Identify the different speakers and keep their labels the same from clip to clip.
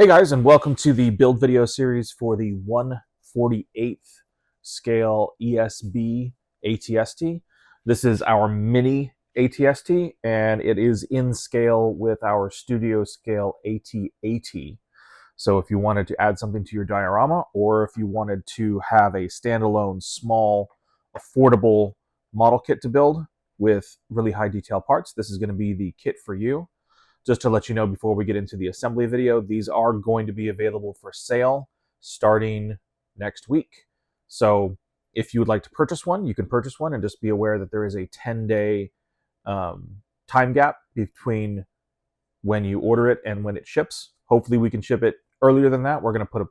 Speaker 1: Hey guys, and welcome to the build video series for the 1/48th scale ESB ATST. This is our mini ATST, and it is in scale with our studio scale AT-AT. So if you wanted to add something to your diorama, or if you wanted to have a standalone, small, affordable model kit to build with really high detail parts, this is going to be the kit for you. Just to let you know before we get into the assembly video, these are going to be available for sale starting next week. So if you would like to purchase one, you can purchase one, and just be aware that there is a 10-day time gap between when you order it and when it ships. Hopefully we can ship it earlier than that. We're going to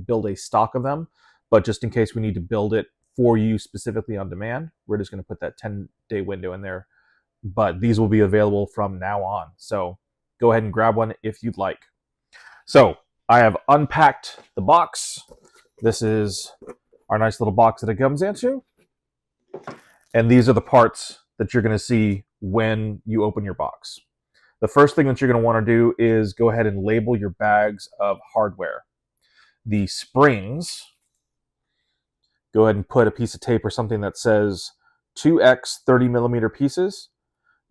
Speaker 1: build a stock of them, but just in case we need to build it for you specifically on demand, we're just going to put that 10-day window in there. But these will be available from now on. So go ahead and grab one if you'd like. So I have unpacked the box. This is our nice little box that it comes into. And these are the parts that you're going to see when you open your box. The first thing that you're going to want to do is go ahead and label your bags of hardware. The springs, go ahead and put a piece of tape or something that says 2x 30mm pieces.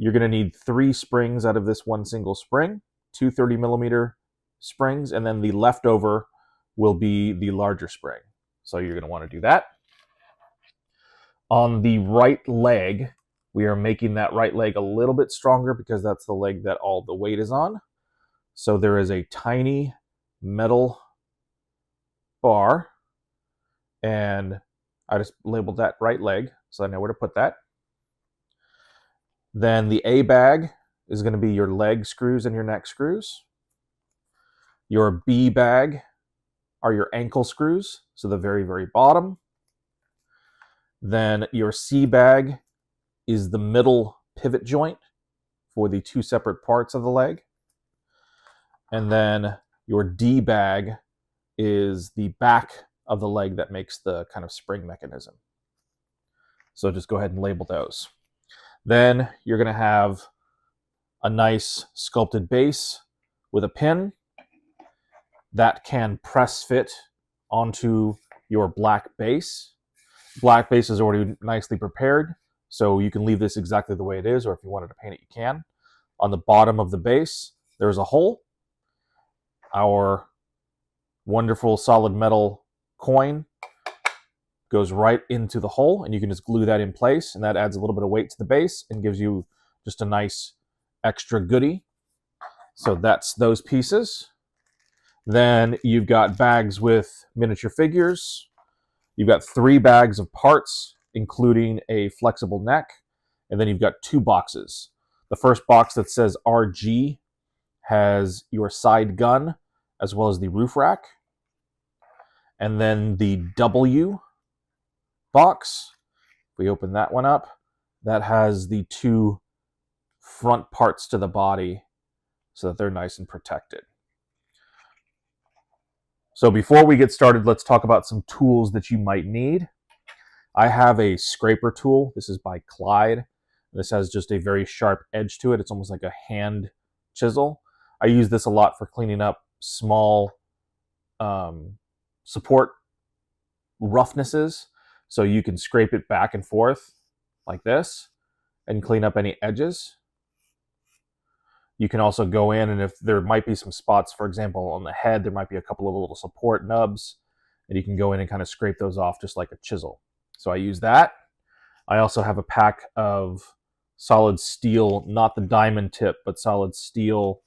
Speaker 1: You're going to need 3 springs out of this one single spring, 2 30mm springs, and then the leftover will be the larger spring. So you're going to want to do that. On the right leg, we are making that right leg a little bit stronger because that's the leg that all the weight is on. So there is a tiny metal bar, and I just labeled that right leg, so I know where to put that. Then the A bag is going to be your leg screws and your neck screws. Your B bag are your ankle screws, so the very, very bottom. Then your C bag is the middle pivot joint for the 2 separate parts of the leg. And then your D bag is the back of the leg that makes the kind of spring mechanism. So just go ahead and label those. Then you're going to have a nice sculpted base with a pin that can press fit onto your black base. Black base is already nicely prepared, so you can leave this exactly the way it is, or if you wanted to paint it, you can. On the bottom of the base, there's a hole. Our wonderful solid metal coin goes right into the hole, and you can just glue that in place, and that adds a little bit of weight to the base and gives you just a nice extra goodie. So that's those pieces. Then you've got bags with miniature figures. You've got 3 bags of parts, including a flexible neck, and then you've got 2 boxes. The first box that says RG has your side gun as well as the roof rack. And then the W box, if we open that one up, that has the 2 front parts to the body so that they're nice and protected. So before we get started, let's talk about some tools that you might need. I have a scraper tool. This is by Clyde. This has just a very sharp edge to it. It's almost like a hand chisel. I use this a lot for cleaning up small support roughnesses. So you can scrape it back and forth like this and clean up any edges. You can also go in, and if there might be some spots, for example, on the head, there might be a couple of little support nubs, and you can go in and kind of scrape those off just like a chisel. So I use that. I also have a pack of solid steel, not the diamond tip, but solid steel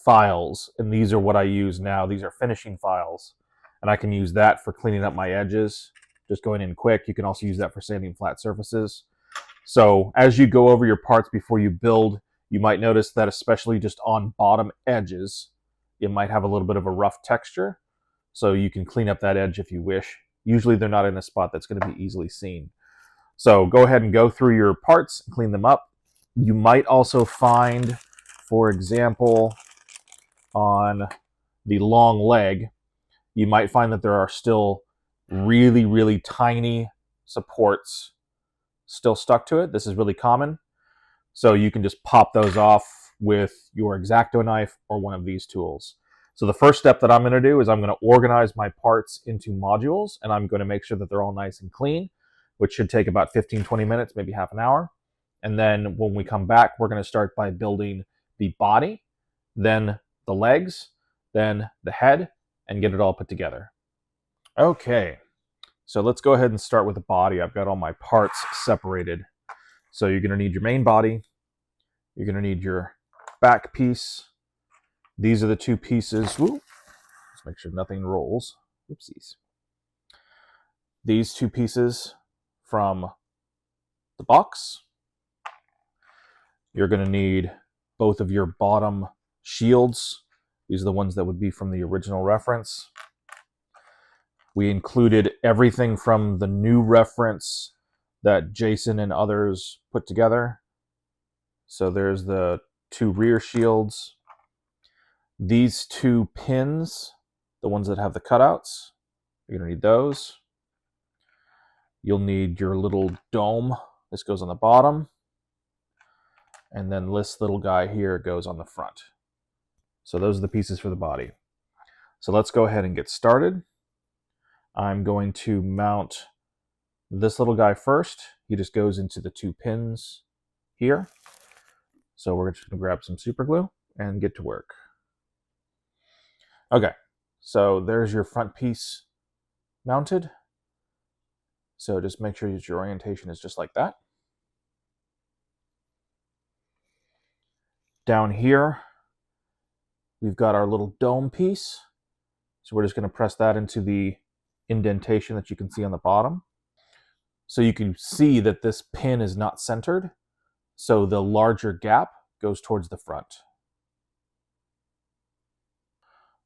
Speaker 1: files. And these are what I use now. These are finishing files. And I can use that for cleaning up my edges, just going in quick. You can also use that for sanding flat surfaces. So as you go over your parts before you build, you might notice that especially just on bottom edges, it might have a little bit of a rough texture. So you can clean up that edge if you wish. Usually they're not in a spot that's going to be easily seen. So go ahead and go through your parts and clean them up. You might also find, for example, on the long leg, you might find that there are still really, really tiny supports still stuck to it. This is really common. So you can just pop those off with your X-Acto knife or one of these tools. So the first step that I'm going to do is I'm going to organize my parts into modules, and I'm going to make sure that they're all nice and clean, which should take about 15-20 minutes, maybe half an hour. And then when we come back, we're going to start by building the body, then the legs, then the head, and get it all put together. Okay, so let's go ahead and start with the body. I've got all my parts separated. So you're going to need your main body. You're going to need your back piece. These are the two pieces. Woo. Let's make sure nothing rolls. Oopsies. These two pieces from the box. You're going to need both of your bottom shields. These are the ones that would be from the original reference. We included everything from the new reference that Jason and others put together. So there's the two rear shields. These two pins, the ones that have the cutouts, you're going to need those. You'll need your little dome. This goes on the bottom. And then this little guy here goes on the front. So those are the pieces for the body. So let's go ahead and get started. I'm going to mount this little guy first. He just goes into the two pins here. So we're just going to grab some super glue and get to work. Okay, so there's your front piece mounted. So just make sure that your orientation is just like that. Down here, we've got our little dome piece. So we're just going to press that into the indentation that you can see on the bottom. So you can see that this pin is not centered. So the larger gap goes towards the front.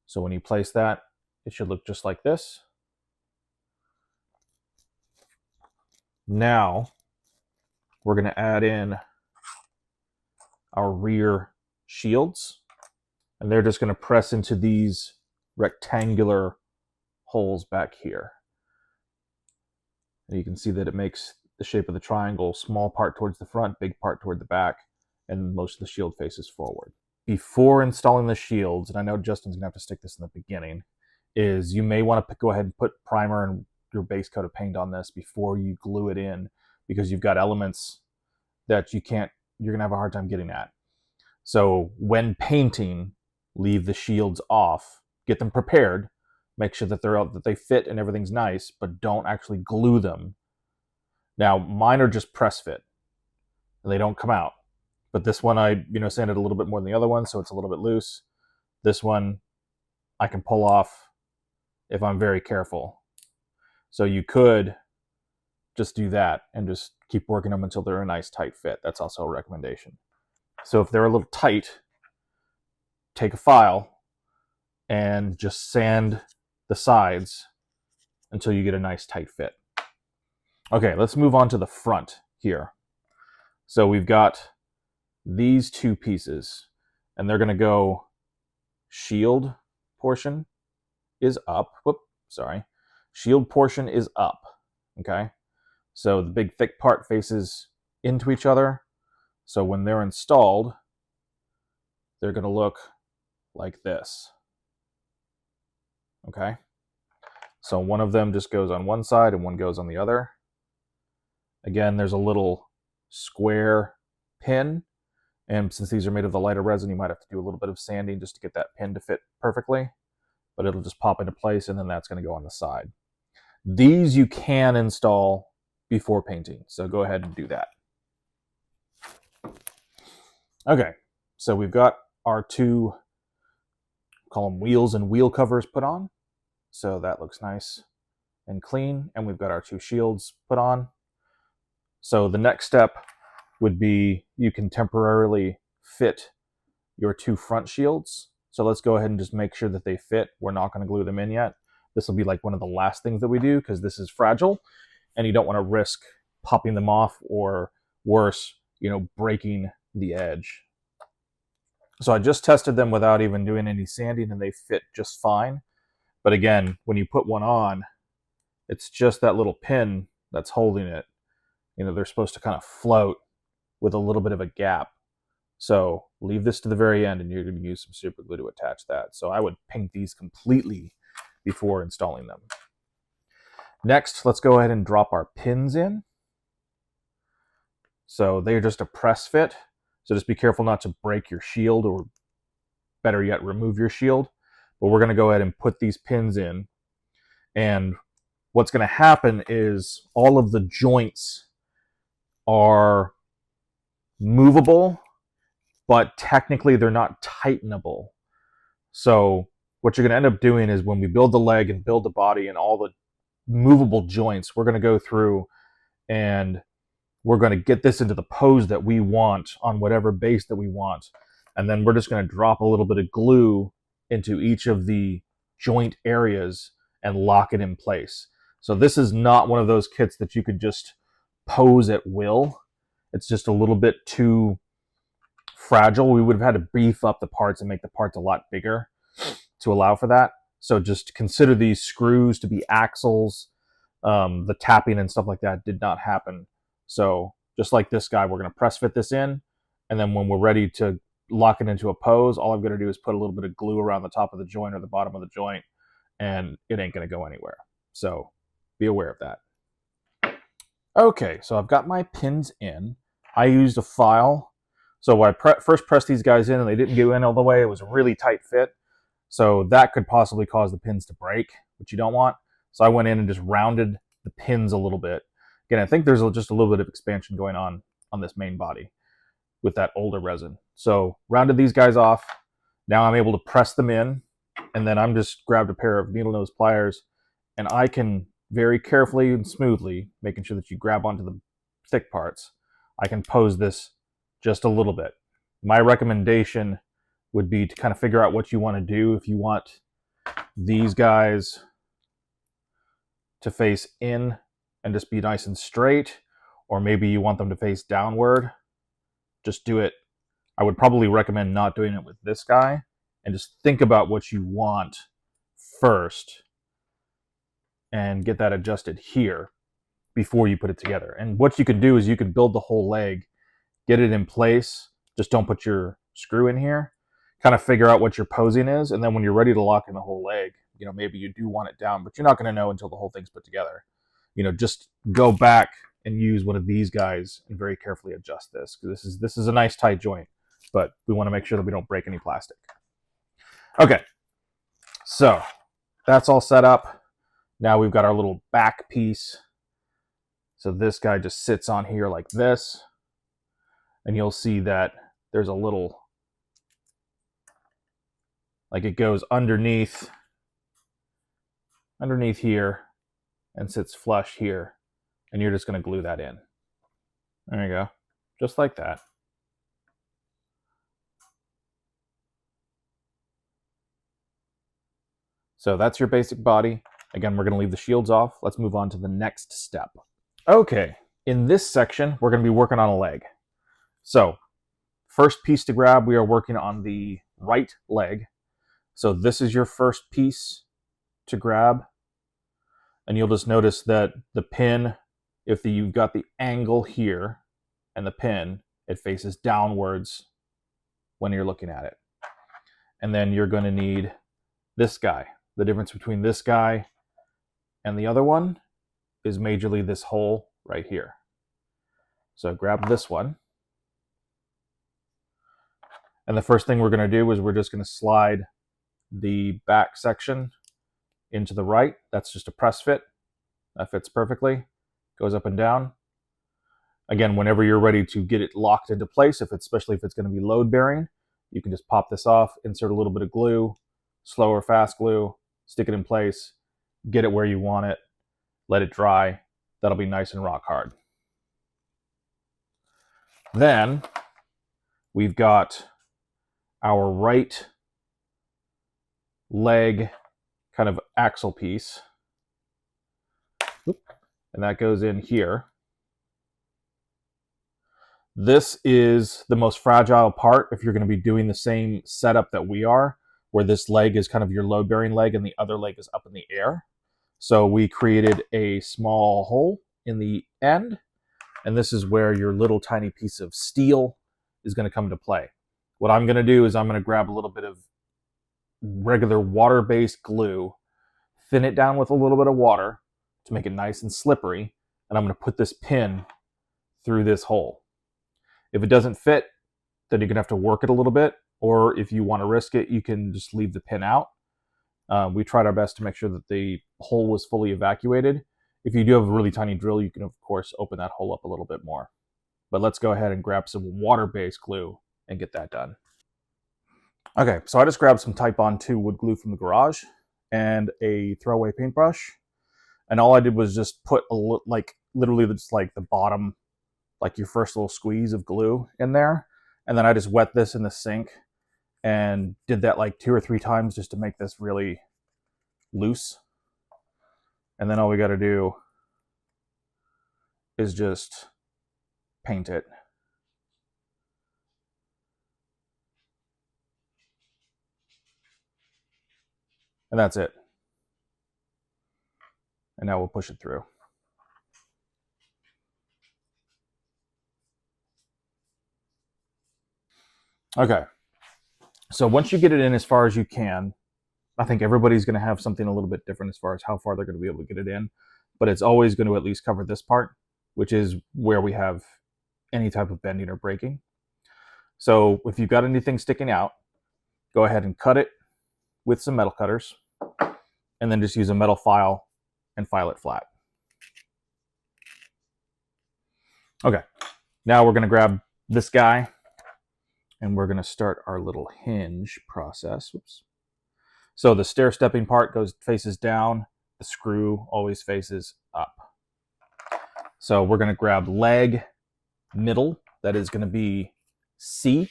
Speaker 1: So when you place that, it should look just like this. Now, we're going to add in our rear shields, and they're just going to press into these rectangular holes back here. And you can see that it makes the shape of the triangle, small part towards the front, big part toward the back, and most of the shield faces forward. Before installing the shields, and I know Justin's going to have to stick this in the beginning, is you may want to go ahead and put primer and your base coat of paint on this before you glue it in, because you've got elements that you're going to have a hard time getting at. So when painting, leave the shields off, get them prepared, make sure that they fit and everything's nice, but don't actually glue them. Now, mine are just press fit, and they don't come out. But this one I sanded a little bit more than the other one, so it's a little bit loose. This one I can pull off if I'm very careful. So you could just do that and just keep working them until they're a nice tight fit. That's also a recommendation. So if they're a little tight, take a file and just sand the sides until you get a nice tight fit. Okay, let's move on to the front here. So we've got these two pieces, and they're going to go shield portion is up. Shield portion is up. Okay, so the big thick part faces into each other. So when they're installed, they're going to look like this. Okay, so one of them just goes on one side and one goes on the other. Again, there's a little square pin, and since these are made of the lighter resin, you might have to do a little bit of sanding just to get that pin to fit perfectly, but it'll just pop into place, and then that's going to go on the side. These you can install before painting, so go ahead and do that. Okay, so we've got our two, call them wheels and wheel covers put on, so that looks nice and clean, and we've got our two shields put on. So the next step would be you can temporarily fit your two front shields. So let's go ahead and just make sure that they fit. We're not going to glue them in yet. This will be like one of the last things that we do because this is fragile and you don't want to risk popping them off or worse, breaking the edge. So I just tested them without even doing any sanding and they fit just fine. But again, when you put one on, it's just that little pin that's holding it. They're supposed to kind of float with a little bit of a gap. So leave this to the very end, and you're going to use some super glue to attach that. So I would paint these completely before installing them. Next, let's go ahead and drop our pins in. So they're just a press fit. So just be careful not to break your shield, or better yet, remove your shield. But we're going to go ahead and put these pins in. And what's going to happen is all of the joints are movable, but technically they're not tightenable. So what you're going to end up doing is when we build the leg and build the body and all the movable joints, we're going to go through and we're going to get this into the pose that we want on whatever base that we want. And then we're just going to drop a little bit of glue into each of the joint areas and lock it in place. So this is not one of those kits that you could just pose at will. It's just a little bit too fragile. We would have had to beef up the parts and make the parts a lot bigger to allow for that. So just consider these screws to be axles. The tapping and stuff like that did not happen. So just like this guy, we're going to press fit this in. And then when we're ready to lock it into a pose, all I'm going to do is put a little bit of glue around the top of the joint or the bottom of the joint, and it ain't going to go anywhere. So be aware of that. Okay, so I've got my pins in. I used a file. So when I first pressed these guys in and they didn't go in all the way, it was a really tight fit. So that could possibly cause the pins to break, which you don't want. So I went in and just rounded the pins a little bit. Again, I think there's just a little bit of expansion going on this main body with that older resin. So rounded these guys off. Now I'm able to press them in, and then I'm just grabbed a pair of needle nose pliers, and I can very carefully and smoothly, making sure that you grab onto the thick parts, I can pose this just a little bit. My recommendation would be to kind of figure out what you want to do. If you want these guys to face in and just be nice and straight, or maybe you want them to face downward, just do it. I would probably recommend not doing it with this guy, and just think about what you want first and get that adjusted here before you put it together. And what you can do is you can build the whole leg, get it in place, just don't put your screw in here, kind of figure out what your posing is, and then when you're ready to lock in the whole leg, you know, maybe you do want it down, but you're not going to know until the whole thing's put together. You know, just go back and use one of these guys and very carefully adjust this, because this is a nice tight joint, but we want to make sure that we don't break any plastic. Okay, so that's all set up. Now we've got our little back piece. So this guy just sits on here like this, and you'll see that there's a little, like it goes underneath here and sits flush here, and you're just going to glue that in. There you go, just like that. So that's your basic body. Again, we're going to leave the shields off. Let's move on to the next step. Okay, in this section, we're going to be working on a leg. So first piece to grab, we are working on the right leg. So this is your first piece to grab. And you'll just notice that the pin, if you've got the angle here and the pin, it faces downwards when you're looking at it. And then you're going to need this guy. The difference between this guy and the other one is majorly this hole right here. So grab this one. And the first thing we're going to do is we're just going to slide the back section into the right. That's just a press fit. That fits perfectly. Goes up and down. Again, whenever you're ready to get it locked into place, especially if it's going to be load bearing, you can just pop this off, insert a little bit of glue, slow or fast glue, stick it in place, get it where you want it, let it dry. That'll be nice and rock hard. Then we've got our right leg kind of axle piece, and that goes in here. This is the most fragile part if you're going to be doing the same setup that we are, where this leg is kind of your load-bearing leg and the other leg is up in the air. So we created a small hole in the end, and this is where your little tiny piece of steel is going to come into play. What I'm going to do is I'm going to grab a little bit of regular water-based glue, thin it down with a little bit of water to make it nice and slippery, and I'm going to put this pin through this hole. If it doesn't fit, then you're going to have to work it a little bit, or if you want to risk it, you can just leave the pin out. We tried our best to make sure that the hole was fully evacuated. If you do have a really tiny drill, you can of course open that hole up a little bit more. But let's go ahead and grab some water-based glue and get that done. Okay, so I just grabbed some Type On 2 wood glue from the garage and a throwaway paintbrush. And all I did was just put literally just like the bottom, like your first little squeeze of glue in there. And then I just wet this in the sink and did that like 2 or 3 times just to make this really loose. And then all we got to do is just paint it. And that's it. And now we'll push it through. Okay. So once you get it in as far as you can, I think everybody's going to have something a little bit different as far as how far they're going to be able to get it in. But it's always going to at least cover this part, which is where we have any type of bending or breaking. So if you've got anything sticking out, go ahead and cut it with some metal cutters, and then just use a metal file and file it flat. Okay, now we're going to grab this guy, and we're going to start our little hinge process. Whoops. So the stair-stepping part faces down, the screw always faces up. So we're going to grab leg middle, that is going to be C.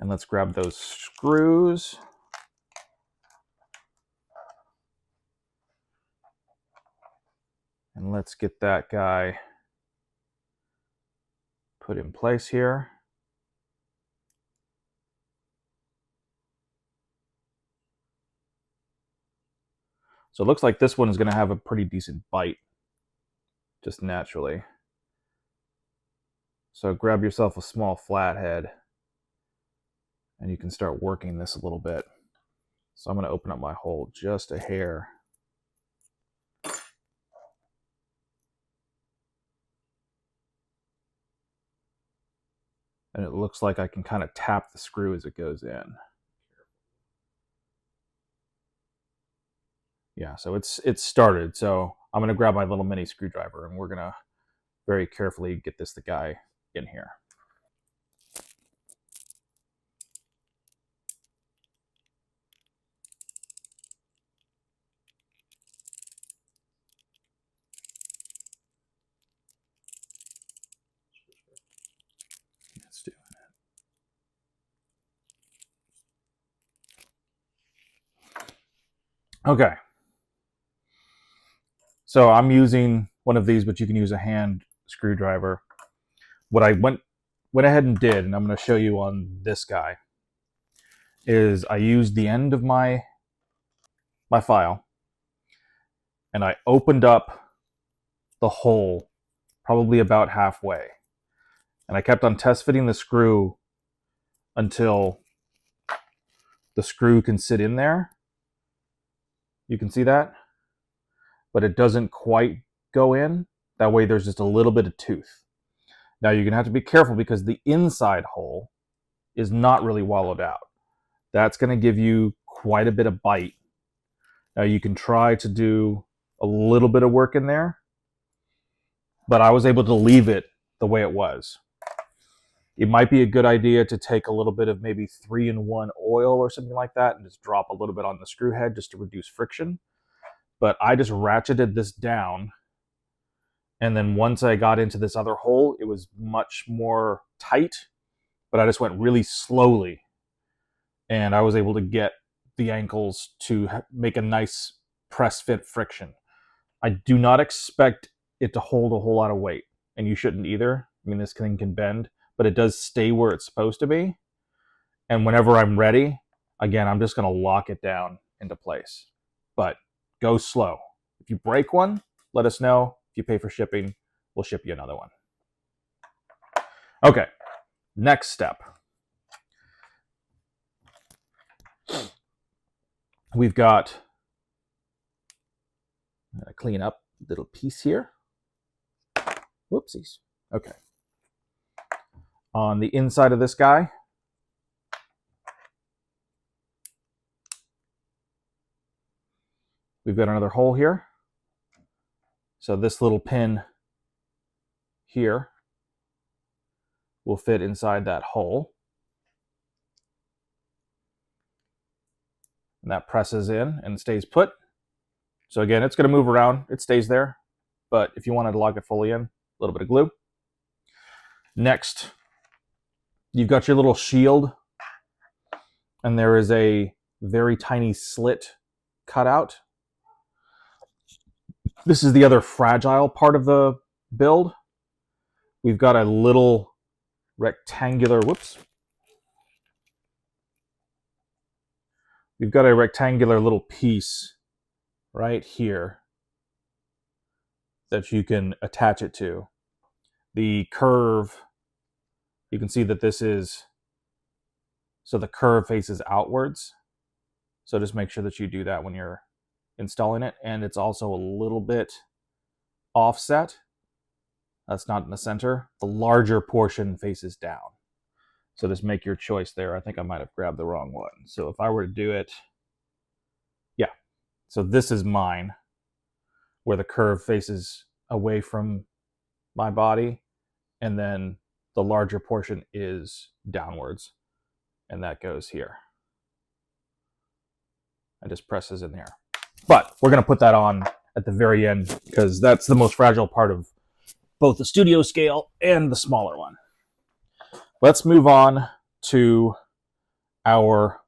Speaker 1: And let's grab those screws. And let's get that guy put in place here. So it looks like this one is going to have a pretty decent bite, just naturally. So grab yourself a small flathead, and you can start working this a little bit. So I'm going to open up my hole just a hair. And it looks like I can kind of tap the screw as it goes in. Yeah, so it's started. So I'm going to grab my little mini screwdriver, and we're going to very carefully get the guy in here. Let's do it. Okay. So I'm using one of these, but you can use a hand screwdriver. What I went ahead and did, and I'm going to show you on this guy, is I used the end of my file, and I opened up the hole probably about halfway. And I kept on test fitting the screw until the screw can sit in there. You can see that? But it doesn't quite go in. That way there's just a little bit of tooth. Now you're going to have to be careful because the inside hole is not really wallowed out. That's going to give you quite a bit of bite. Now you can try to do a little bit of work in there, but I was able to leave it the way it was. It might be a good idea to take a little bit of maybe 3-in-1 oil or something like that and just drop a little bit on the screw head just to reduce friction. But I just ratcheted this down, and then once I got into this other hole, it was much more tight, but I just went really slowly, and I was able to get the ankles to make a nice press fit friction. I do not expect it to hold a whole lot of weight, and you shouldn't either. I mean, this thing can bend, but it does stay where it's supposed to be. And whenever I'm ready, again, I'm just going to lock it down into place. But go slow. If you break one, let us know. If you pay for shipping, we'll ship you another one. Okay, next step. We've got, I'm gonna clean up a little piece here. Whoopsies. Okay. On the inside of this guy, we've got another hole here. So this little pin here will fit inside that hole. And that presses in and stays put. So again, it's going to move around. It stays there. But if you wanted to lock it fully in, a little bit of glue. Next, you've got your little shield. And there is a very tiny slit cut out. This is the other fragile part of the build. We've got a little rectangular, we've got a rectangular little piece right here that you can attach it to. The curve, you can see that this is, so the curve faces outwards. So just make sure that you do that when you're installing it. And it's also a little bit offset. That's not in the center. The larger portion faces down. So just make your choice there. I think I might have grabbed the wrong one. So if I were to do it, yeah. So this is mine, where the curve faces away from my body, and then the larger portion is downwards, and that goes here. And just presses in there. But we're going to put that on at the very end because that's the most fragile part of both the studio scale and the smaller one. Let's move on to our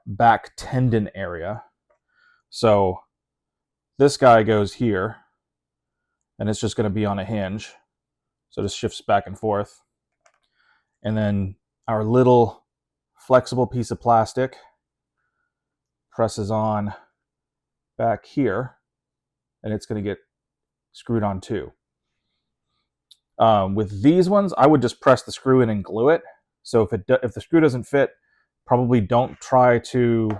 Speaker 1: back tendon area. So this guy goes here, and it's just going to be on a hinge. So it just shifts back and forth. And then our little flexible piece of plastic presses on back here, and it's going to get screwed on too. With these ones, I would just press the screw in and glue it. So if the screw doesn't fit, probably don't try to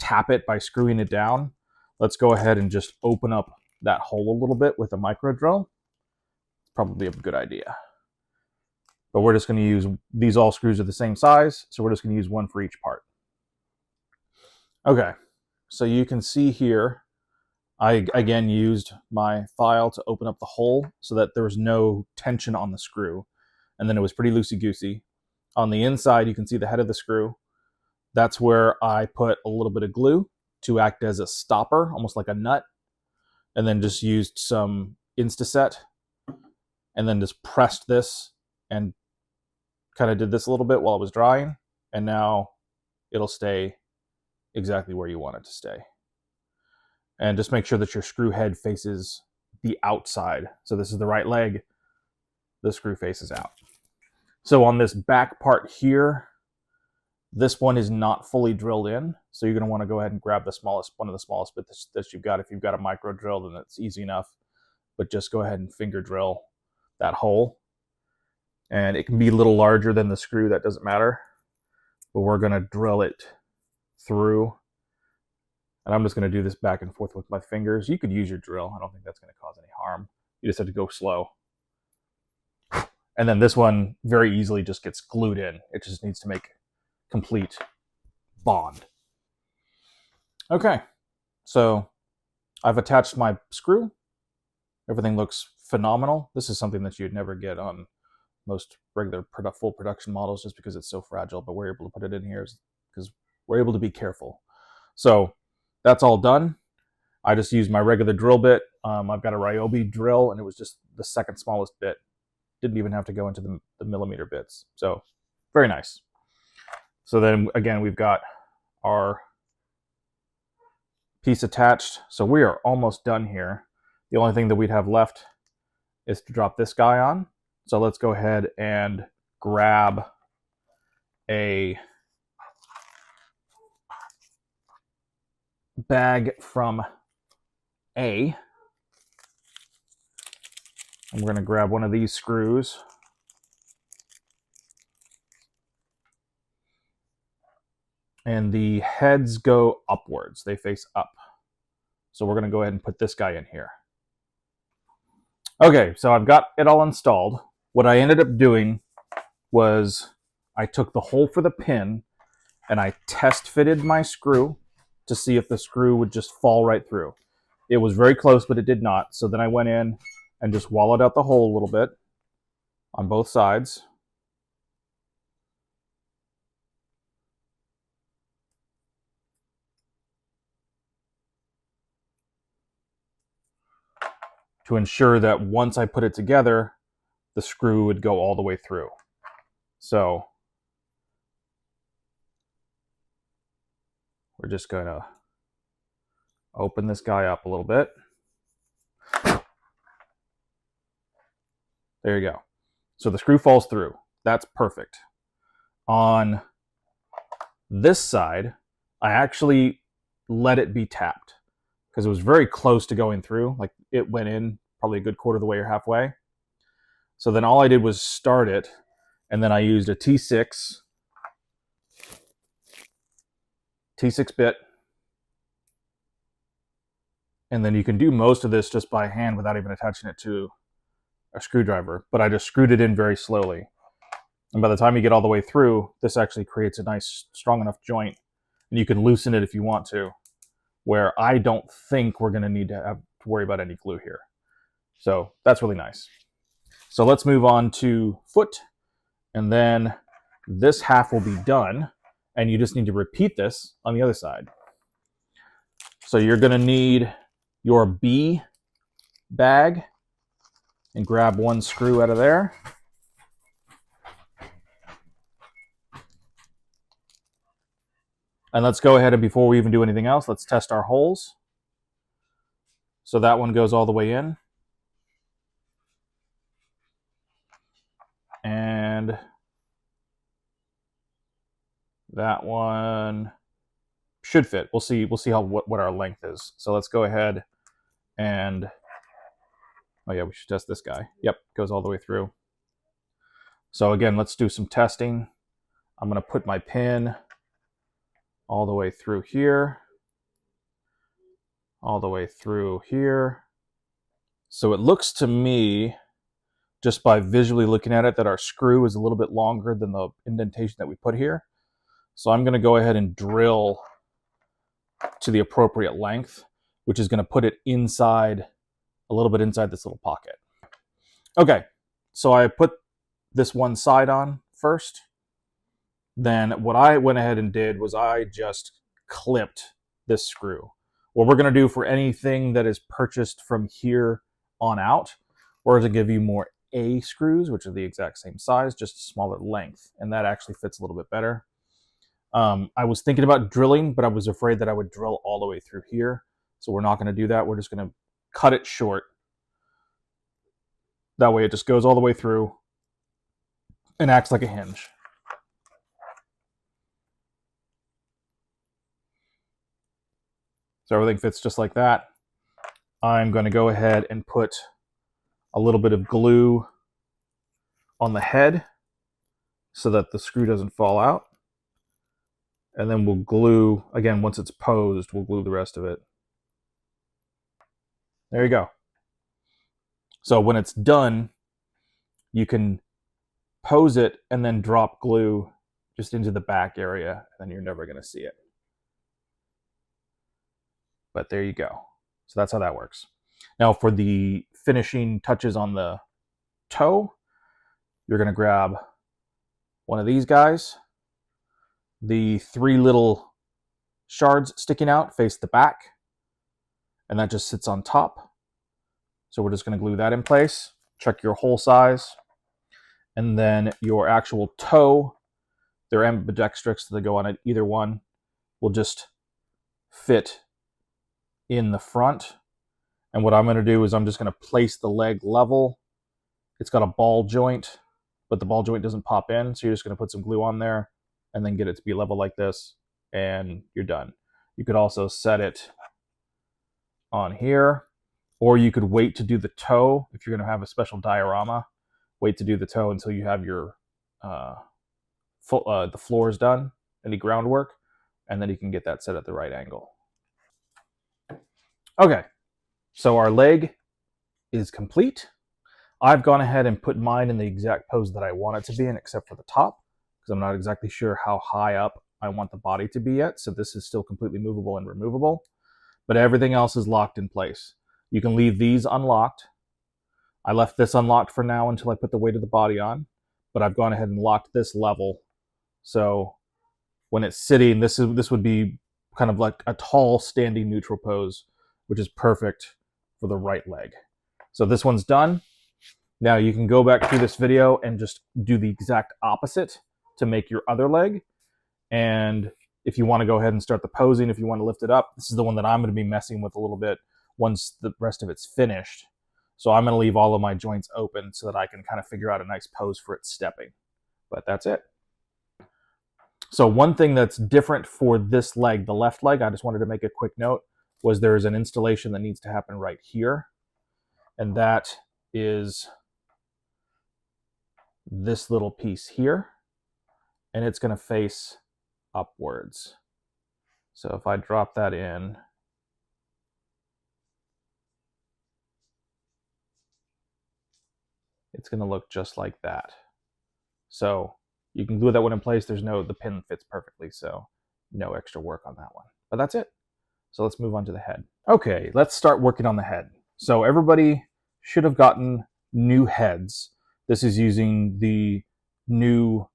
Speaker 1: tap it by screwing it down. Let's go ahead and just open up that hole a little bit with a micro drill. Probably a good idea. But we're just going to use, these all screws are the same size, so we're just going to use one for each part. Okay, so you can see here, I again used my file to open up the hole so that there was no tension on the screw. And then it was pretty loosey-goosey. On the inside, you can see the head of the screw. That's where I put a little bit of glue to act as a stopper, almost like a nut. And then just used some Instaset. And then just pressed this and kind of did this a little bit while it was drying. And now it'll stay exactly where you want it to stay. And just make sure that your screw head faces the outside. So this is the right leg, the screw faces out. So on this back part here, this one is not fully drilled in. So you're going to want to go ahead and grab the smallest, one of the smallest bits that you've got. If you've got a micro drill, then it's easy enough. But just go ahead and finger drill that hole. And it can be a little larger than the screw, that doesn't matter. But we're going to drill it through. And I'm just going to do this back and forth with my fingers. You could use your drill. I don't think that's going to cause any harm. You just have to go slow. And then this one very easily just gets glued in. It just needs to make complete bond. Okay, so I've attached my screw. Everything looks phenomenal. This is something that you'd never get on most regular full production models just because it's so fragile, but we're able to put it in here because we're able to be careful. So that's all done. I just used my regular drill bit. I've got a Ryobi drill, and it was just the second smallest bit. Didn't even have to go into the millimeter bits. So very nice. So then again, we've got our piece attached. So we are almost done here. The only thing that we'd have left is to drop this guy on. So let's go ahead and grab a bag from A. I'm going to grab one of these screws. and the heads go upwards. They face up. So we're going to go ahead and put this guy in here. Okay, so I've got it all installed. What I ended up doing was I took the hole for the pin and I test fitted my screw to see if the screw would just fall right through. It was very close, but it did not. So then I went in and just wallowed out the hole a little bit on both sides. To ensure that once I put it together, the screw would go all the way through. So we're just going to open this guy up a little bit. There you go. So the screw falls through. That's perfect. On this side, I actually let it be tapped because it was very close to going through. Like it went in probably a good quarter of the way or halfway. So then all I did was start it, and then I used a T6 bit. And then you can do most of this just by hand without even attaching it to a screwdriver. But I just screwed it in very slowly. And by the time you get all the way through, this actually creates a nice, strong enough joint. And you can loosen it if you want to, where I don't think we're going to need to have to worry about any glue here. So that's really nice. So let's move on to foot. And then this half will be done. And you just need to repeat this on the other side. So you're going to need your B bag and grab one screw out of there. And let's go ahead and before we even do anything else, let's test our holes. So that one goes all the way in. And that one should fit. We'll see what our length is. So let's go ahead and oh yeah, we should test this guy. Yep, goes all the way through. So again, let's do some testing. I'm going to put my pin all the way through here, all the way through here. So it looks to me, just by visually looking at it, that our screw is a little bit longer than the indentation that we put here. So I'm going to go ahead and drill to the appropriate length, which is going to put it inside, a little bit inside this little pocket. Okay, so I put this one side on first. Then what I went ahead and did was I just clipped this screw. What we're going to do for anything that is purchased from here on out, we're going to give you more A screws, which are the exact same size, just a smaller length. And that actually fits a little bit better. I was thinking about drilling, but I was afraid that I would drill all the way through here. So we're not going to do that. We're just going to cut it short. That way it just goes all the way through and acts like a hinge. So everything fits just like that. I'm going to go ahead and put a little bit of glue on the head so that the screw doesn't fall out. And then we'll glue, again, once it's posed, we'll glue the rest of it. There you go. So when it's done, you can pose it and then drop glue just into the back area, and then you're never going to see it. But there you go. So that's how that works. Now for the finishing touches on the toe, you're going to grab one of these guys. The 3 little shards sticking out face the back, and that just sits on top. So we're just going to glue that in place. Check your hole size. And then your actual toe, they're ambidextrous, so they go on either one, will just fit in the front. And what I'm going to do is I'm just going to place the leg level. It's got a ball joint, but the ball joint doesn't pop in. So you're just going to put some glue on there and then get it to be level like this, and you're done. You could also set it on here, or you could wait to do the toe. If you're going to have a special diorama, wait to do the toe until you have your the floors done, any groundwork, and then you can get that set at the right angle. Okay, so our leg is complete. I've gone ahead and put mine in the exact pose that I want it to be in, except for the top, because I'm not exactly sure how high up I want the body to be yet. So this is still completely movable and removable, but everything else is locked in place. You can leave these unlocked. I left this unlocked for now until I put the weight of the body on, but I've gone ahead and locked this level. So when it's sitting, this would be kind of like a tall standing neutral pose, which is perfect for the right leg. So this one's done. Now you can go back through this video and just do the exact opposite to make your other leg. And if you want to go ahead and start the posing, if you want to lift it up, this is the one that I'm going to be messing with a little bit once the rest of it's finished. So I'm going to leave all of my joints open so that I can kind of figure out a nice pose for it stepping. But that's it. So one thing that's different for this leg, the left leg, I just wanted to make a quick note, was there's an installation that needs to happen right here. And that is this little piece here. And it's going to face upwards. So if I drop that in, it's going to look just like that. So you can glue that one in place. The pin fits perfectly, so no extra work on that one. But that's it. So let's move on to the head. Okay, let's start working on the head. So everybody should have gotten new heads. This is using the new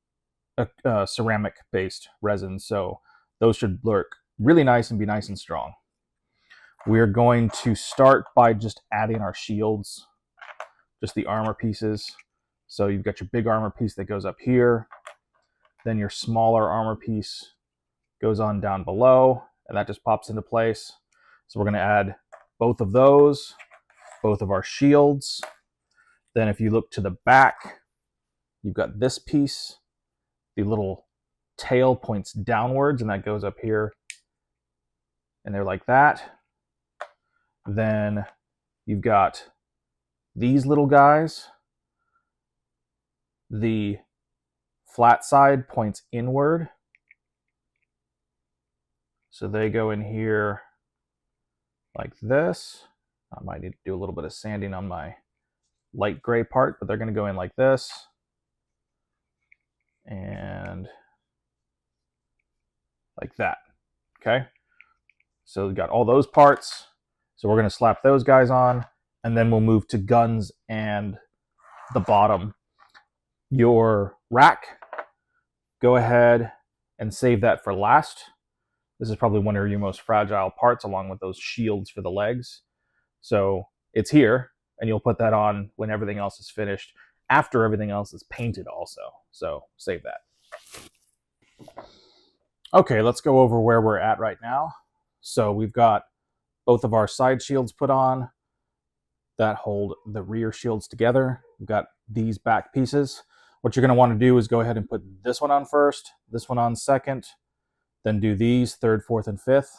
Speaker 1: ceramic-based resin, so those should work really nice and be nice and strong. We're going to start by just adding our shields, just the armor pieces. So you've got your big armor piece that goes up here, then your smaller armor piece goes on down below, and that just pops into place. So we're going to add both of those, both of our shields. Then if you look to the back, you've got this piece. The little tail points downwards, and that goes up here, and they're like that. Then you've got these little guys. The flat side points inward, so they go in here like this. I might need to do a little bit of sanding on my light gray part, but they're going to go in like this. And like that. Okay, so we've got all those parts. So we're going to slap those guys on, and then we'll move to guns and the bottom. Your rack, go ahead and save that for last. This is probably one of your most fragile parts, along with those shields for the legs. So it's here, and you'll put that on when everything else is finished, after everything else is painted also. So save that. Okay, let's go over where we're at right now. So we've got both of our side shields put on that hold the rear shields together. We've got these back pieces. What you're going to want to do is go ahead and put this one on first, this one on second, then do these third, fourth, and fifth.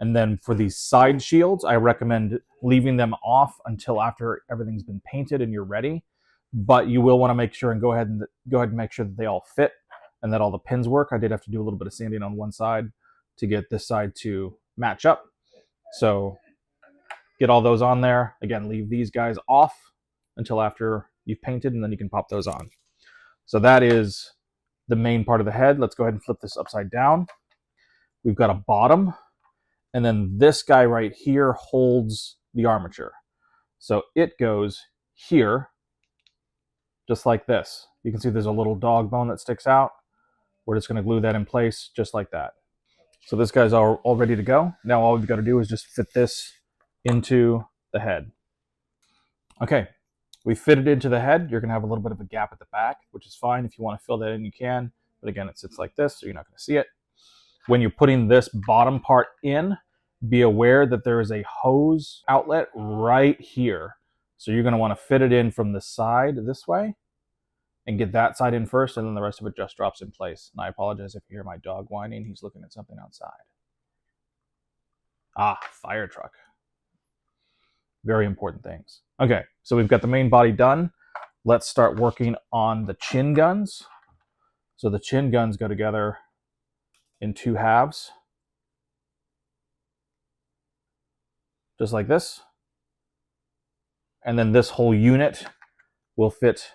Speaker 1: And then for these side shields, I recommend leaving them off until after everything's been painted and you're ready. But you will want to make sure and go ahead and make sure that they all fit and that all the pins work. I did have to do a little bit of sanding on one side to get this side to match up. So get all those on there. Again, leave these guys off until after you've painted, and then you can pop those on. So that is the main part of the head. Let's go ahead and flip this upside down. We've got a bottom, and then this guy right here holds the armature. So it goes here, just like this. You can see there's a little dog bone that sticks out. We're just going to glue that in place just like that. So this guy's all ready to go. Now all we've got to do is just fit this into the head. Okay, we fit it into the head. You're going to have a little bit of a gap at the back, which is fine. If you want to fill that in, you can. But again, it sits like this, so you're not going to see it. When you're putting this bottom part in, be aware that there is a hose outlet right here. So you're going to want to fit it in from the side this way and get that side in first, and then the rest of it just drops in place. And I apologize if you hear my dog whining. He's looking at something outside. Ah, fire truck. Very important things. Okay, so we've got the main body done. Let's start working on the chin guns. So the chin guns go together in two halves. just like this. And then this whole unit will fit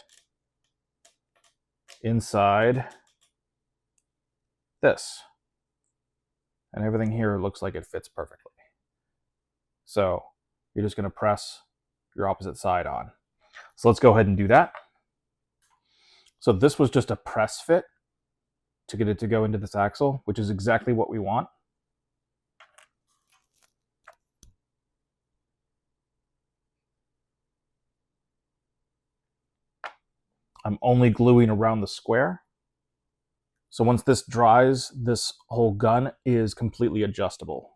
Speaker 1: inside this. And everything here looks like it fits perfectly. So you're just going to press your opposite side on. So let's go ahead and do that. So this was just a press fit to get it to go into this axle, which is exactly what we want. I'm only gluing around the square. So once this dries, this whole gun is completely adjustable.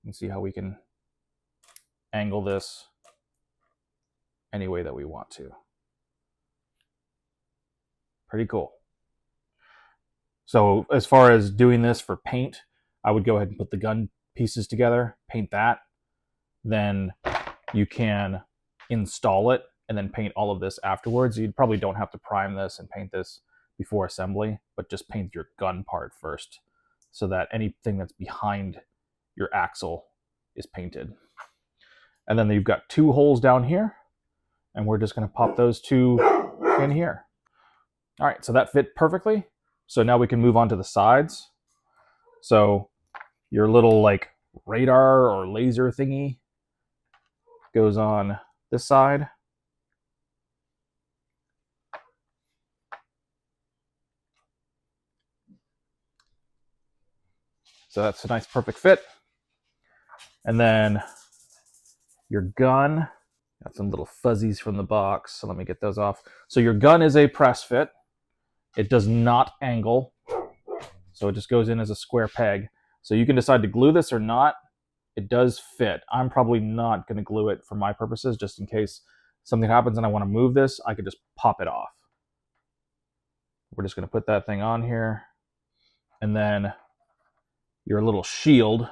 Speaker 1: You can see how we can angle this any way that we want to. Pretty cool. So as far as doing this for paint, I would go ahead and put the gun pieces together, paint that. Then you can install it and then paint all of this afterwards. You probably don't have to prime this and paint this before assembly, but just paint your gun part first so that anything that's behind your axle is painted. And then you've got two holes down here, and we're just going to pop those two in here. All right, so that fit perfectly. So now we can move on to the sides. So your little like radar or laser thingy goes on this side. So that's a nice perfect fit. And then your gun, got some little fuzzies from the box, so let me get those off. So your gun is a press fit. It does not angle, so it just goes in as a square peg. So you can decide to glue this or not. It does fit. I'm probably not going to glue it for my purposes, just in case something happens and I want to move this, I could just pop it off. We're just going to put that thing on here. And then your little shield,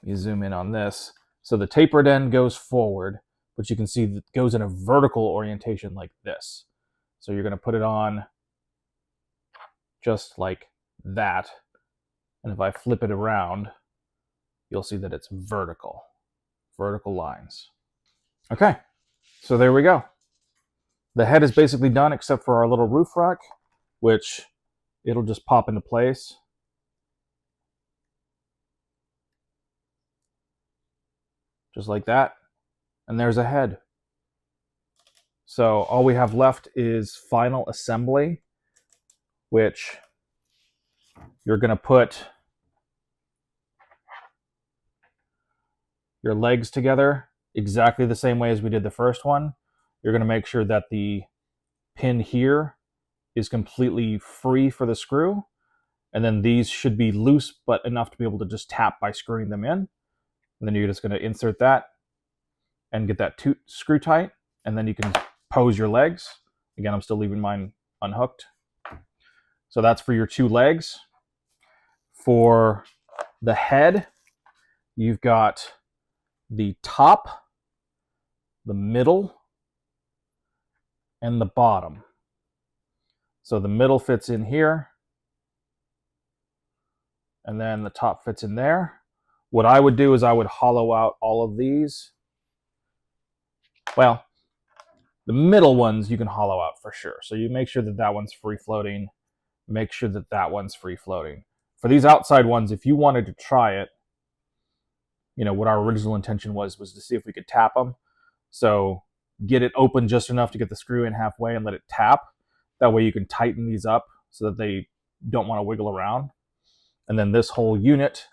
Speaker 1: you zoom in on this. So the tapered end goes forward, but you can see that it goes in a vertical orientation like this. So you're going to put it on just like that. And if I flip it around, you'll see that it's vertical lines. Okay, so there we go. The head is basically done except for our little roof rack, which it'll just pop into place. Just like that. And there's a head. So all we have left is final assembly, which you're going to put your legs together exactly the same way as we did the first one. You're going to make sure that the pin here is completely free for the screw. And then these should be loose, but enough to be able to just tap by screwing them in. And then you're just going to insert that and get that screw tight. And then you can pose your legs. Again, I'm still leaving mine unhooked. So that's for your two legs. For the head, you've got the top, the middle, and the bottom. So the middle fits in here, and then the top fits in there. What I would do is I would hollow out all of these. Well, the middle ones you can hollow out for sure. So you make sure that that one's free floating. Make sure that that one's free floating. For these outside ones, if you wanted to try it, you know, what our original intention was to see if we could tap them. So get it open just enough to get the screw in halfway and let it tap. That way you can tighten these up so that they don't want to wiggle around. And then this whole unit,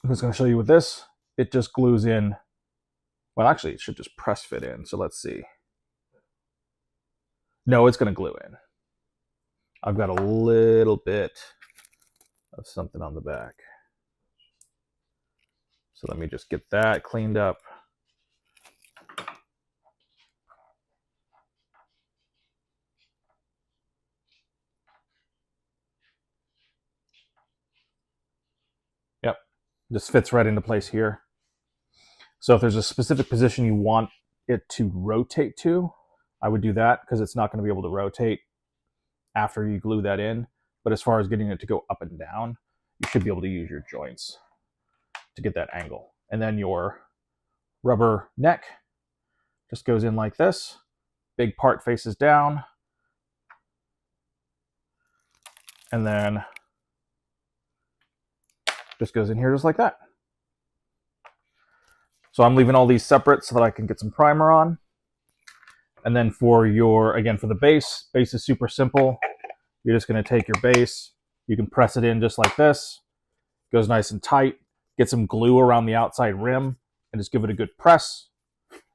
Speaker 1: I'm just going to show you with this, it just glues in. Well, actually, it should just press fit in. So let's see. No, it's going to glue in. I've got a little bit of something on the back. So let me just get that cleaned up. Yep, just fits right into place here. So if there's a specific position you want it to rotate to, I would do that because it's not going to be able to rotate after you glue that in. but as far as getting it to go up and down, you should be able to use your joints to get that angle. And then your rubber neck just goes in like this. Big part faces down. And then just goes in here just like that. So I'm leaving all these separate so that I can get some primer on. And then for your, again, for the base is super simple. You're just going to take your base. You can press it in just like this. Goes nice and tight. Get some glue around the outside rim and just give it a good press.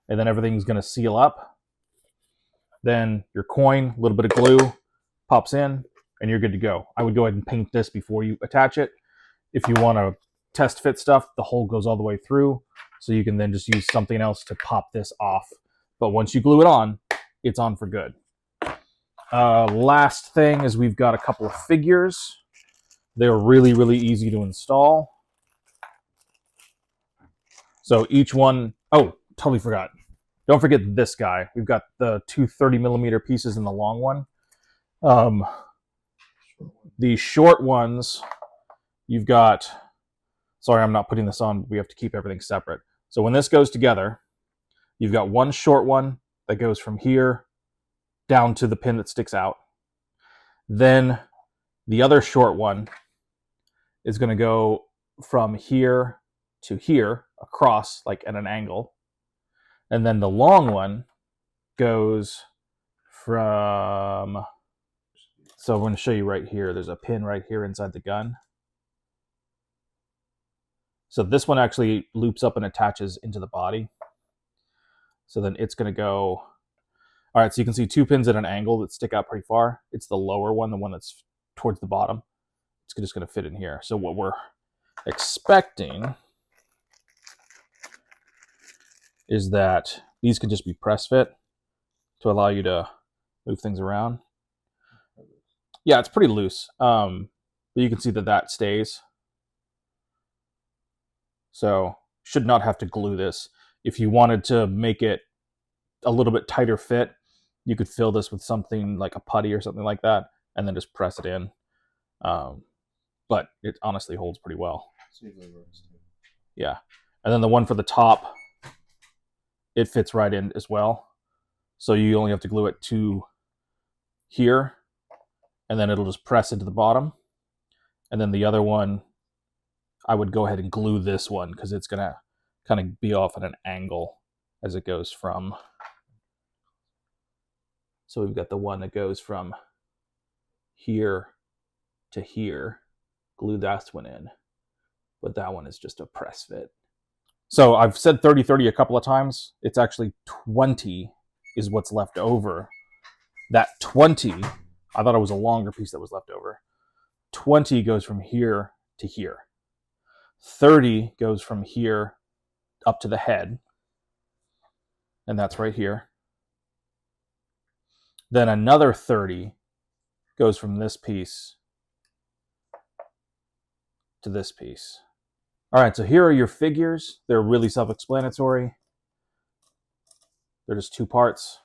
Speaker 1: And then everything's going to seal up. Then your coin, a little bit of glue, pops in, and you're good to go. I would go ahead and paint this before you attach it. If you want to test fit stuff, the hole goes all the way through, so you can then just use something else to pop this off. But once you glue it on, it's on for good. Last thing is we've got a couple of figures. They're really, really easy to install. So each one, oh, totally forgot. Don't forget this guy. We've got the two 30mm pieces and the long one. The short ones, you've got, sorry, I'm not putting this on. We have to keep everything separate. So when this goes together, you've got one short one that goes from here down to the pin that sticks out. Then the other short one is going to go from here to here across, like at an angle. And then the long one goes from, so I'm going to show you right here. There's a pin right here inside the gun. So this one actually loops up and attaches into the body. So then it's going to go, all right, so you can see two pins at an angle that stick out pretty far. It's the lower one, the one that's towards the bottom. It's just going to fit in here. So what we're expecting is that these can just be press fit to allow you to move things around. Yeah, it's pretty loose, but you can see that that stays. So should not have to glue this. If you wanted to make it a little bit tighter fit, you could fill this with something like a putty or something like that, and then just press it in. But it honestly holds pretty well. Yeah, and then the one for the top, it fits right in as well. So you only have to glue it to here, and then it'll just press into the bottom. And then the other one, I would go ahead and glue this one because it's going to kind of be off at an angle as it goes from. So we've got the one that goes from here to here. Glue that one in. But that one is just a press fit. So I've said 30-30 a couple of times. It's actually 20 is what's left over. That 20, I thought it was a longer piece that was left over. 20 goes from here to here. 30 goes from here up to the head. And that's right here. Then another 30 goes from this piece to this piece. All right, so here are your figures. They're really self-explanatory. They're just two parts.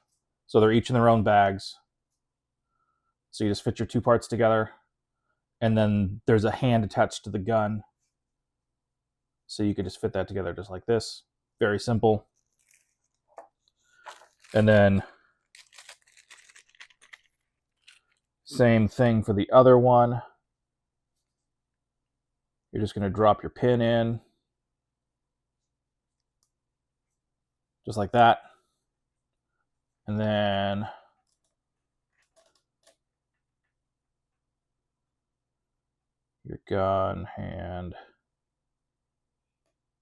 Speaker 1: So they're each in their own bags. So you just fit your two parts together. And then there's a hand attached to the gun. So you could just fit that together just like this. Very simple. And then same thing for the other one. You're just going to drop your pin in. Just like that. And then your gun hand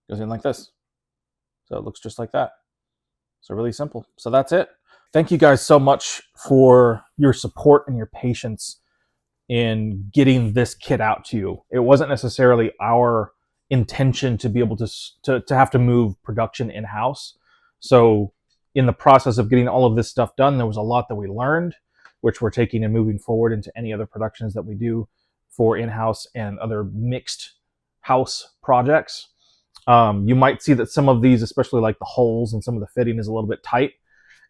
Speaker 1: goes in like this. So it looks just like that. So really simple. So that's it. Thank you guys so much for your support and your patience in getting this kit out to you. It wasn't necessarily our intention to be able to have to move production in-house. So in the process of getting all of this stuff done, there was a lot that we learned, which we're taking and moving forward into any other productions that we do for in-house and other mixed house projects. You might see that some of these, especially like the holes and some of the fitting, is a little bit tight.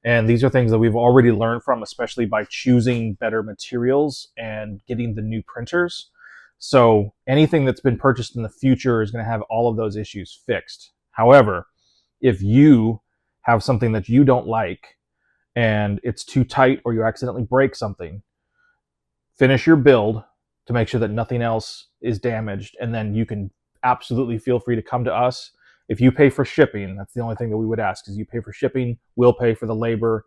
Speaker 1: And these are things that we've already learned from, especially by choosing better materials and getting the new printers. So anything that's been purchased in the future is going to have all of those issues fixed. However, if you have something that you don't like and it's too tight or you accidentally break something, finish your build to make sure that nothing else is damaged, and then you can absolutely feel free to come to us. If you pay for shipping, that's the only thing that we would ask, is you pay for shipping, we'll pay for the labor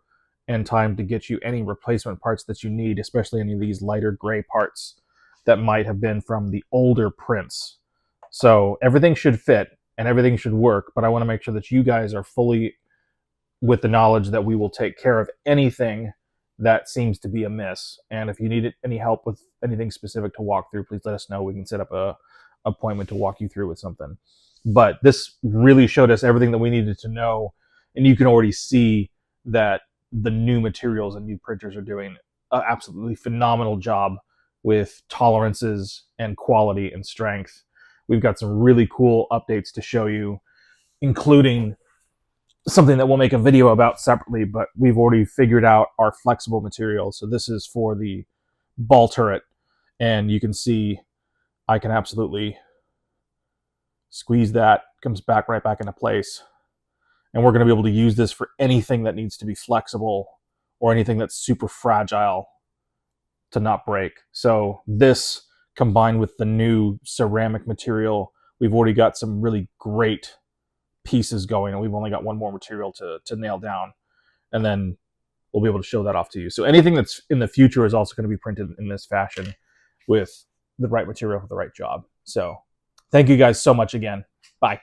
Speaker 1: and time to get you any replacement parts that you need, especially any of these lighter gray parts that might have been from the older prints. So everything should fit and everything should work, but I want to make sure that you guys are fully with the knowledge that we will take care of anything that seems to be amiss. And if you need any help with anything specific to walk through, please let us know. We can set up a appointment to walk you through with something. But this really showed us everything that we needed to know, and you can already see that the new materials and new printers are doing an absolutely phenomenal job with tolerances and quality and strength. We've got some really cool updates to show you, including something that we'll make a video about separately, but we've already figured out our flexible materials. So this is for the ball turret, and you can see I can absolutely squeeze that, comes back right back into place. And we're going to be able to use this for anything that needs to be flexible or anything that's super fragile to not break. So this, combined with the new ceramic material, we've already got some really great pieces going, and we've only got one more material to nail down, and then we'll be able to show that off to you. So anything that's in the future is also going to be printed in this fashion with the right material for the right job. So thank you guys so much again. Bye.